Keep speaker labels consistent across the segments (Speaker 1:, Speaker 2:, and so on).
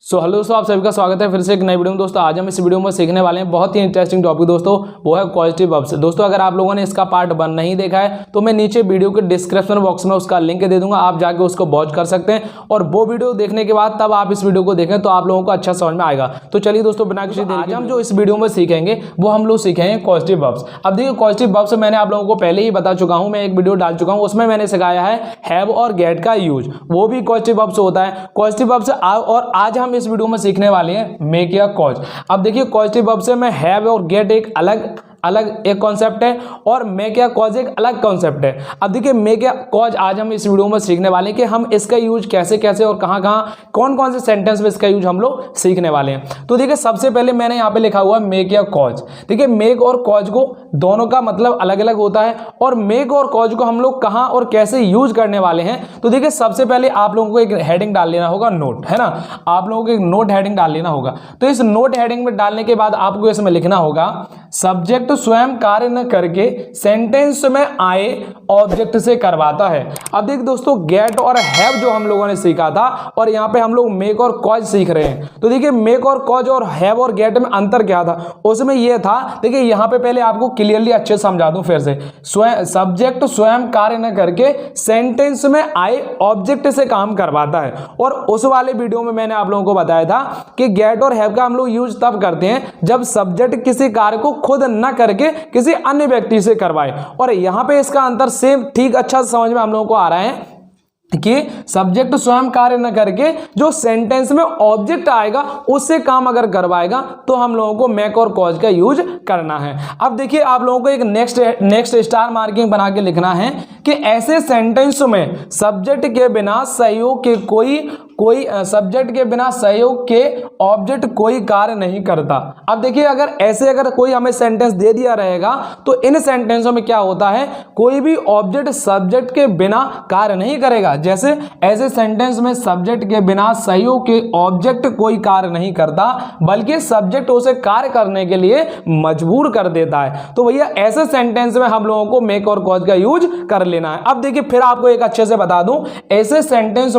Speaker 1: Hello दोस्तों, आप सभी का स्वागत है फिर से एक नई वीडियो में। दोस्तों आज हम इस वीडियो में सीखने वाले हैं बहुत ही इंटरेस्टिंग टॉपिक दोस्तों, वो है कॉजेटिव वर्ब्स। दोस्तों अगर आप लोगों ने इसका पार्ट 1 नहीं देखा है तो मैं नीचे वीडियो के डिस्क्रिप्शन बॉक्स में उसका लिंक दे दूंगा, आप जाके उसको वॉच कर सकते हैं और वो वीडियो देखने के बाद तब आप इस वीडियो को देखें तो आप लोगों को अच्छा समझ में आएगा। तो चलिए दोस्तों बिना किसी देरी के हम जो इस वीडियो में सीखेंगे वो हम लोग सीखेंगे पॉजिटिव वर्ब्स। अब देखिए पॉजिटिव वर्ब्स मैंने आप लोगों को पहले ही बता चुका हूं, मैं एक वीडियो डाल चुका हूं, उसमें मैंने सिखाया है हैव और गेट का यूज, वो भी पॉजिटिव वर्ब्स होता है। पॉजिटिव वर्ब्स और आज हम इस वीडियो में सीखने वाले हैं मेक या कॉज। अब देखिए पॉजिटिव वर्ब से मैं हैव और गेट एक अलग एक कॉन्सेप्ट है और मेक या कॉज एक अलग कॉन्सेप्ट है। अब देखिए मेक या कॉज आज हम इस वीडियो में सीखने वाले हैं कि हम इसका यूज कैसे कैसे और कहां कौन कौन से सेंटेंस में इसका यूज हम लोग सीखने वाले हैं। तो देखिए सबसे पहले मैंने यहाँ पे लिखा हुआ है मेक या कॉज। देखिए मेक और कॉज को दोनों का मतलब अलग अलग होता है और मेक और कॉज को हम लोग कहां और कैसे यूज करने वाले हैं। तो देखिए सबसे पहले आप लोगों को एक हेडिंग डाल लेना होगा, नोट, है ना, आप लोगों को एक नोट हेडिंग डाल लेना होगा। तो इस नोट हेडिंग में डालने के बाद आपको इसमें लिखना होगा सब्जेक्ट स्वयं कार्य न करके सेंटेंस में आए ऑब्जेक्ट से करवाता है। अब देख दोस्तों गेट और हैव जो हम लोगों ने सीखा था और यहाँ पे हम लोग मेक और कॉज सीख रहे हैं। तो देखिए मेक और कॉज और हैव और गेट में अंतर क्या था, उसमें यह था, देखिए यहाँ पे पहले आपको क्लियरली अच्छे समझा दूं फिर से। सब्जेक्ट स्वयं कार्य न करके सेंटेंस में आए ऑब्जेक्ट से काम करवाता है। और उस वाले वीडियो में मैंने आप लोगों को बताया था कि गेट और हैव का हम लोग यूज तब करते हैं जब सब्जेक्ट किसी कार्य को खुद न करके किसी अन्य व्यक्ति से करवाए। और यहां पे इसका अंतर सेम ठीक अच्छा समझ में हम लोगों को आ रहा है कि सब्जेक्ट स्वयं कार्य न करके जो सेंटेंस में ऑब्जेक्ट आएगा उससे काम अगर करवाएगा तो हम लोगों को मेक और कॉज का यूज करना है। अब देखिए आप लोगों को एक नेक्स्ट स्टार मार्किंग बना के लिखना है कि ऐसे सेंटेंस में सब्जेक्ट के बिना सहयोग के कोई सब्जेक्ट के बिना सहयोग के ऑब्जेक्ट कोई कार्य नहीं करता। अब देखिए अगर कोई हमें सेंटेंस दे दिया रहेगा तो इन सेंटेंसों में क्या होता है, कोई भी ऑब्जेक्ट सब्जेक्ट के बिना कार्य नहीं करेगा। जैसे ऐसे सेंटेंस में सब्जेक्ट के बिना सहयोग के ऑब्जेक्ट कोई कार्य नहीं करता बल्कि सब्जेक्ट उसे कार्य करने के लिए मजबूर कर देता है। तो भैया ऐसे सेंटेंस में हम लोगों को मेक और कॉज का यूज कर लेना है। अब देखिए फिर आपको एक अच्छे से बता दूं, ऐसे सेंटेंस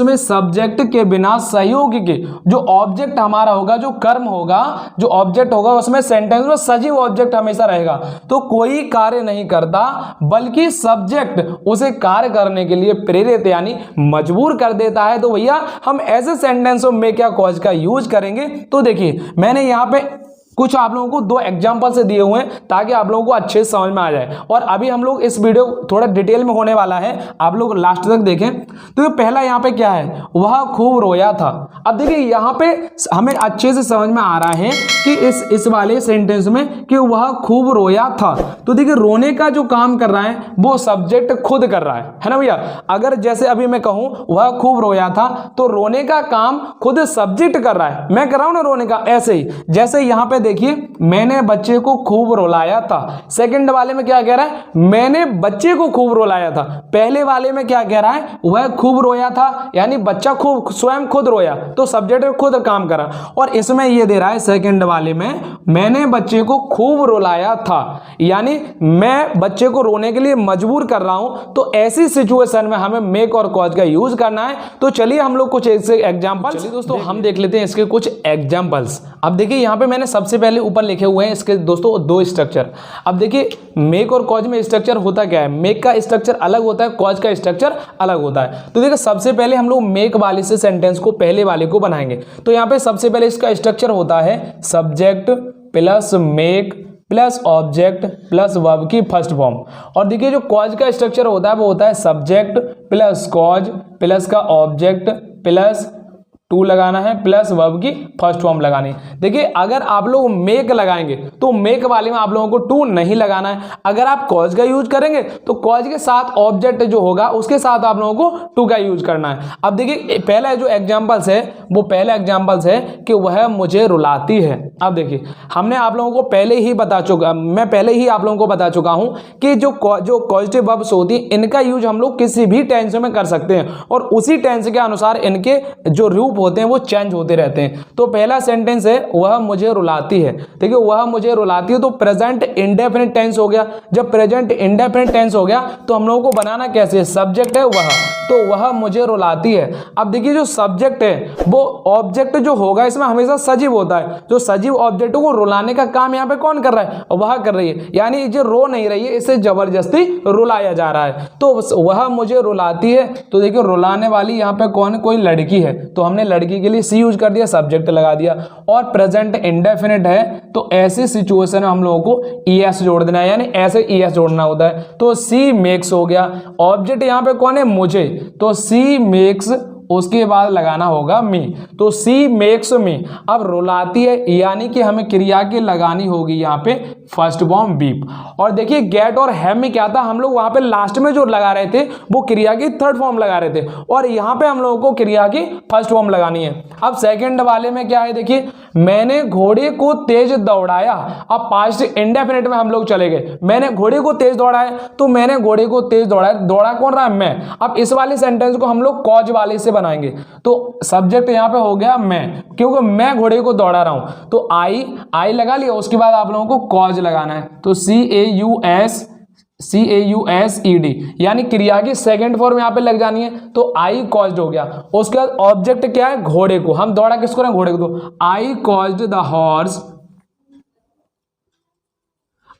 Speaker 1: में सब्जेक्ट के बिना सहयोग के जो ऑब्जेक्ट हमारा होगा, जो कर्म होगा, जो ऑब्जेक्ट होगा, उसमें सेंटेंस में सजीव ऑब्जेक्ट हमेशा रहेगा। तो कोई कार्य नहीं करता बल्कि सब्जेक्ट उसे कार्य करने के लिए प्रेरित यानी मजबूर कर देता है। तो भैया हम ऐसे सेंटेंस में मेक या कॉज का यूज करेंगे। तो देखिए मैंने यहां पे कुछ आप लोगों को 2 एग्जाम्पल से दिए हुए हैं ताकि आप लोगों को अच्छे से समझ में आ जाए। और अभी हम लोग इस वीडियो थोड़ा डिटेल में होने वाला है, आप लोग लास्ट तक देखें। तो पहला यहाँ पे क्या है, वह खूब रोया था। अब देखिए यहाँ पे हमें अच्छे से समझ में आ रहा है कि इस वाले सेंटेंस में कि वह खूब रोया था। तो देखिए रोने का जो काम कर रहा है वो सब्जेक्ट खुद कर रहा है ना भैया। अगर जैसे अभी मैं कहूं वह खूब रोया था तो रोने का काम खुद सब्जेक्ट कर रहा है, मैं कर रहा हूं ना रोने का। ऐसे ही जैसे यहाँ पे देखिए मैंने बच्चे को खूब रुलाया था, सेकंड वाले में क्या कह रहा है, मैंने बच्चे को खूब रुलाया था। पहले वाले में क्या कह रहा है, वह खूब रोया था यानी बच्चा खूब स्वयं खुद रोया, तो सब्जेक्ट खुद काम करा। और इसमें यह दे रहा है सेकंड वाले में मैंने बच्चे को खूब रुलाया था यानी मैं बच्चे को रोने के लिए मजबूर कर रहा हूं। तो ऐसी सिचुएशन में हमें मेक और कॉज का यूज करना है। तो चलिए हम लोग कुछ एग्जांपल दोस्तों हम देख लेते हैं इसके कुछ एग्जांपल्स। अब देखिए यहां पे मैंने सबसे पहले ऊपर लिखे हुए हैं इसके दोस्तों 2 स्ट्रक्चर। अब देखिए मेक और कॉज में स्ट्रक्चर होता क्या है, मेक का स्ट्रक्चर अलग होता है, कॉज का स्ट्रक्चर अलग होता है। तो देखिए सबसे पहले हम लोग मेक वाले से सेंटेंस को पहले वाले को बनाएंगे। तो यहाँ पे सबसे पहले इसका स्ट्रक्चर होता है subject plus make plus object plus verb की फर्स्ट फॉर्म। और देखिए जो कॉज का स्ट्रक्चर होता है वो होता है सब्जेक्ट प्लस कॉज प्लस का ऑब्जेक्ट प्लस 2 लगाना है प्लस वर्ब की फर्स्ट फॉर्म लगानी। देखिए अगर आप लोग मेक लगाएंगे तो मेक वाले में आप लोगों को 2 नहीं लगाना है। अगर आप कॉज का यूज करेंगे तो कॉज के साथ ऑब्जेक्ट जो होगा उसके साथ आप लोगों को 2 का यूज करना है। अब देखिए पहला जो एग्जांपल्स है वो पहला एग्जांपल्स है कि वह मुझे रुलाती है। अब देखिए हमने आप लोगों को पहले ही आप लोगों को बता चुका हूं कि जो पॉजिटिव वर्ब्स होती है इनका यूज हम लोग किसी भी टेंस में कर सकते हैं और उसी टेंस के अनुसार इनके जो रूप होते हैं वो चेंज होते रहते हैं। तो पहला सेंटेंस है वह मुझे रुलाती है। देखिए वह मुझे रुलाती है तो प्रेजेंट इंडेफिनिट टेंस हो गया। जब प्रेजेंट इंडेफिनिट टेंस हो गया तो हम लोगों को बनाना कैसे है, सब्जेक्ट है वह, तो वह मुझे रुलाती है। अब देखिए जो सब्जेक्ट है वो ऑब्जेक्ट जो होगा इसमें हमेशा सजीव होता है। जो सजीव ऑब्जेक्ट को रुलाने का काम यहाँ पे कौन कर रहा है, वह कर रही है, यानी जो रो नहीं रही है इसे जबरदस्ती रुलाया जा रहा है। तो वह मुझे रुलाती है, तो देखिए रुलाने वाली यहाँ पे कौन, कोई लड़की है, तो हमने लड़की के लिए सी यूज कर दिया, सब्जेक्ट लगा दिया। और प्रेजेंट इंडेफिनिट है तो ऐसी सिचुएशन में हम लोगों को ईएस जोड़ देना है, यानी ऐसे ईएस जोड़ना होता है। तो सी मेक्स हो गया, ऑब्जेक्ट यहाँ पे कौन है, मुझे, तो सी मेक्स, उसके बाद लगाना होगा मी, तो सी मेक्स मी। अब रुलाती है यानी कि हमें क्रिया की लगानी होगी यहाँ पे फर्स्ट फॉर्म बीप। और देखिए गेट और हैव में क्या था, हम लोग वहां पे लास्ट में जो लगा रहे थे वो क्रिया की थर्ड फॉर्म लगा रहे थे, और यहाँ पे हम लोगों को क्रिया की फर्स्ट फॉर्म लगानी है। अब सेकंड वाले में क्या है, देखिए मैंने घोड़े को तेज दौड़ाया। अब पास्ट इंडेफिनिट में हम लोग चले गए, मैंने घोड़े को तेज दौड़ाया, तो मैंने घोड़े को तेज दौड़ाया, दौड़ा कौन रहा है, मैं। अब इस वाले सेंटेंस को हम लोग कॉज वाले से बनाएंगे, तो सब्जेक्ट यहाँ पे हो गया मैं, क्योंकि मैं घोड़े को दौड़ा रहा हूं, तो आई लगा लिया। उसके बाद आप लोगों को कॉज लगाना है, तो CAUSED, यानी क्रिया की सेकंड फॉर्म यहाँ पे लग जानी है, तो आई कॉज्ड हो गया। उसके बाद ऑब्जेक्ट क्या है, घोड़े को, हम दौड़ा किसको रहे हैं, घोड़े को, तो I caused the horse,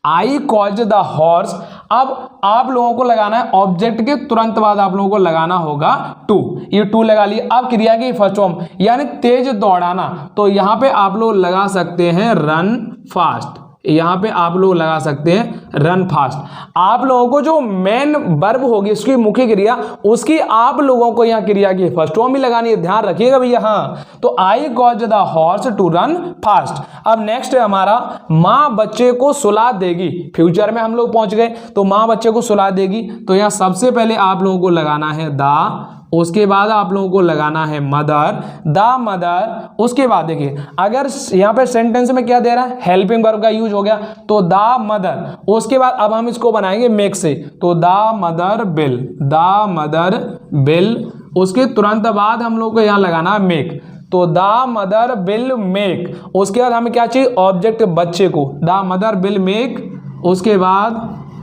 Speaker 1: I caused the horse. अब आप लोगों को लगाना है ऑब्जेक्ट के तुरंत बाद आप लोगों को लगाना होगा टू, ये टू लगा लिए। अब क्रिया की फर्स्ट फॉर्म यानी तेज दौड़ाना, तो यहां पे आप लोग लगा सकते हैं रन फास्ट, यहां पे आप लोग लगा सकते हैं रन फास्ट। आप लोगों को जो मेन वर्ब होगी उसकी मुख्य क्रिया, उसकी आप लोगों को यहाँ क्रिया की फर्स्ट फॉर्म ही लगानी है, ध्यान रखिएगा भैया। हाँ, तो I cause the horse to run fast. अब नेक्स्ट है हमारा माँ बच्चे को सुला देगी, फ्यूचर में हम लोग पहुंच गए, तो माँ बच्चे को सुला देगी, तो यहाँ सबसे पहले आप लोगों को लगाना है द, उसके बाद आप लोगों को लगाना है मदर, द मदर। उसके बाद देखिए अगर यहाँ पे सेंटेंस में क्या दे रहा है, हेल्पिंग वर्ब का यूज हो गया, तो द मदर। उसके बाद अब हम इसको बनाएंगे मेक से, तो the mother bill, the mother bill. उसके तुरंत बाद हम लोग को यहाँ लगाना है मेक, तो द मदर बिल मेक। उसके बाद हमें क्या चाहिए, ऑब्जेक्ट बच्चे को, द मदर बिल मेक। उसके बाद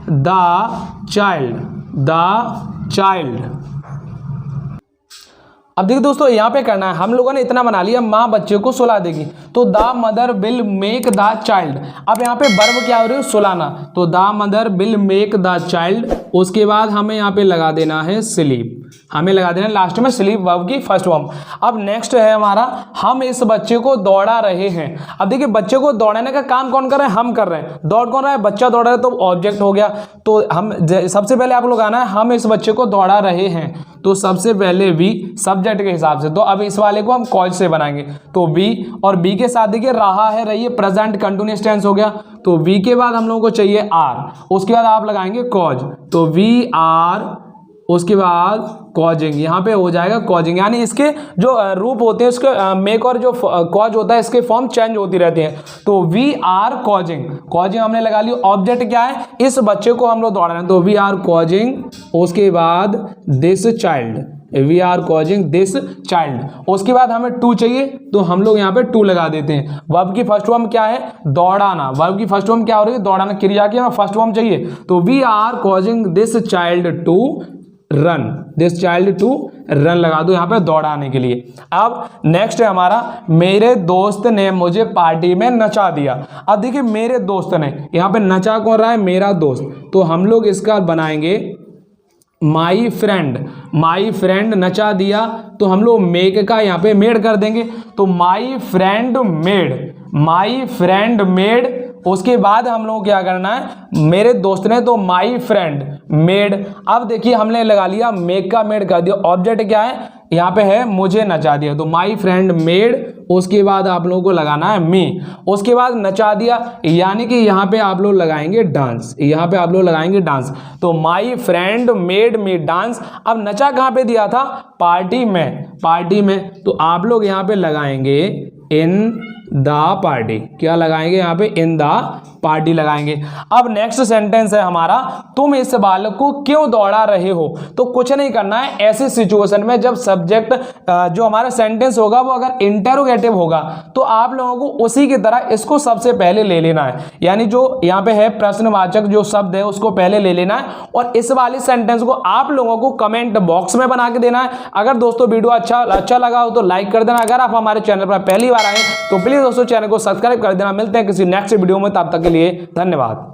Speaker 1: द चाइल्ड, द चाइल्ड। अब देखिए दोस्तों यहाँ पे करना है, हम लोगों ने इतना बना लिया, माँ बच्चे को सुला देगी, तो the mother will make the child. अब यहाँ पे वर्ब क्या हो रही है, सुलाना, तो the mother will make the child. उसके बाद हमें यहाँ पे लगा देना है स्लीप, हमें लगा देना लास्ट में स्लीप वर्ब की फर्स्ट फॉर्म। अब नेक्स्ट है हमारा हम इस बच्चे को दौड़ा रहे हैं। अब देखिए बच्चे को दौड़ाने का काम कौन कर रहे हैं, हम कर रहे हैं। दौड़ कौन रहा है, बच्चा दौड़ रहा है, तो ऑब्जेक्ट हो गया। तो हम सबसे पहले आप लोग आना है हम इस बच्चे को दौड़ा रहे हैं, तो सबसे पहले वी सब्जेक्ट के हिसाब से, तो अब इस वाले को हम कॉज से बनाएंगे, तो वी, और बी के साथ देखिए रहा है, रही है, प्रेजेंट कंटिन्यूअस टेंस हो गया, तो वी के बाद हम लोगों को चाहिए आर। उसके बाद आप लगाएंगे कॉज, तो वी आर, उसके बाद कॉजिंग, यहाँ पे हो जाएगा कॉजिंग, यानी इसके जो रूप होते हैं उसके मेक और जो कॉज होता है इसके फॉर्म चेंज होती रहती हैं, तो वी आर कॉजिंग। कॉजिंग हमने लगा ली, ऑब्जेक्ट क्या है, इस बच्चे को हम लोग दौड़ा रहे हैं, तो वी आर कॉजिंग। उसके बाद this child, we are causing this child. उसके बाद हमें टू चाहिए, तो हम लोग यहाँ पे टू लगा देते हैं। वर्ब की फर्स्ट फॉर्म क्या है, दौड़ाना, वर्ब की फर्स्ट फॉर्म क्या हो रही है, दौड़ाना, क्रिया की हमें फर्स्ट फॉर्म चाहिए, तो we are causing this child to run, this child to run लगा दो यहाँ पे दौड़ाने के लिए। अब नेक्स्ट है हमारा मेरे दोस्त ने मुझे पार्टी में नचा दिया। अब देखिए मेरे दोस्त ने, यहाँ पे नचा कौन रहा है, मेरा दोस्त, तो हम लोग इसका बनाएंगे माई फ्रेंड, माई फ्रेंड नचा दिया, तो हम लोग मेक का यहाँ पे मेड कर देंगे, तो my friend made, my friend made. उसके बाद हम लोग क्या करना है, मेरे दोस्त ने, तो माई फ्रेंड मेड। अब देखिए हमने लगा लिया मेक का मेड कर दिया, ऑब्जेक्ट क्या है, यहाँ पे है मुझे नचा दिया, तो माई फ्रेंड मेड। उसके बाद आप लोगों को लगाना है मी। उसके बाद नचा दिया, यानी कि यहाँ पे आप लोग लगाएंगे डांस, यहाँ पे आप लोग लगाएंगे डांस, तो my friend made me dance. अब नचा कहाँ पे दिया था, पार्टी में, पार्टी में, तो आप लोग यहाँ पे लगाएंगे इन द पार्टी, क्या लगाएंगे यहाँ पे, इन द पार्टी लगाएंगे। अब नेक्स्ट सेंटेंस है हमारा, तुम इस बालक को क्यों दौड़ा रहे हो। तो कुछ नहीं करना है, ऐसी सिचुएशन में जब सब्जेक्ट जो हमारा सेंटेंस होगा वो अगर इंटेरोगेटिव होगा तो आप लोगों को उसी की तरह इसको सबसे पहले ले लेना है, यानी जो यहाँ पे है प्रश्नवाचक जो शब्द है उसको पहले ले लेना है और इस वाली सेंटेंस को आप लोगों को कमेंट बॉक्स में बना के देना है। अगर दोस्तों वीडियो अच्छा लगा हो तो लाइक कर देना। अगर आप हमारे चैनल पर पहली बार आए तो प्लीज दोस्तों चैनल को सब्सक्राइब कर देना। मिलते हैं किसी नेक्स्ट वीडियो में, तब तक के लिए धन्यवाद।